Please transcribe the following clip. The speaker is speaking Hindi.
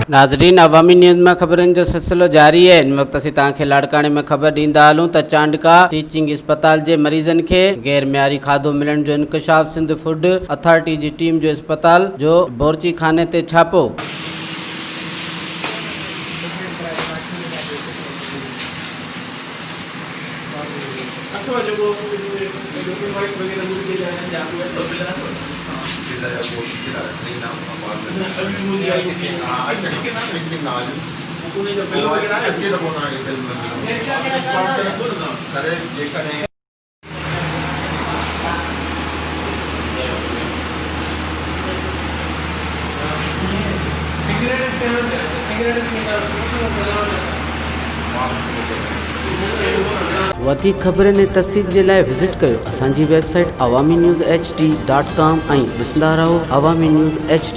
नाज़रीन, अवामी न्यूज़ में खबरन जो सिलसिलो जारी है। इन वक्त असीं तव्हांखे लाड़काणे में खबर ॾींदा हलूं त चांडका टीचिंग अस्पताल जे मरीज़न खे गैर मियारी खाधो मिलण जो इंकशाफ। सिंध फूड अथॉरिटी जी टीम जो अस्पताल जो बोरची खाने ते छापो। वधीक खबरनि ऐं तफ़सील जे लाइ विज़िट कयो असांजी वेबसाइट awaminews.hd.com ऐं ॾिसंदा रहो अवामी न्यूज़ HD।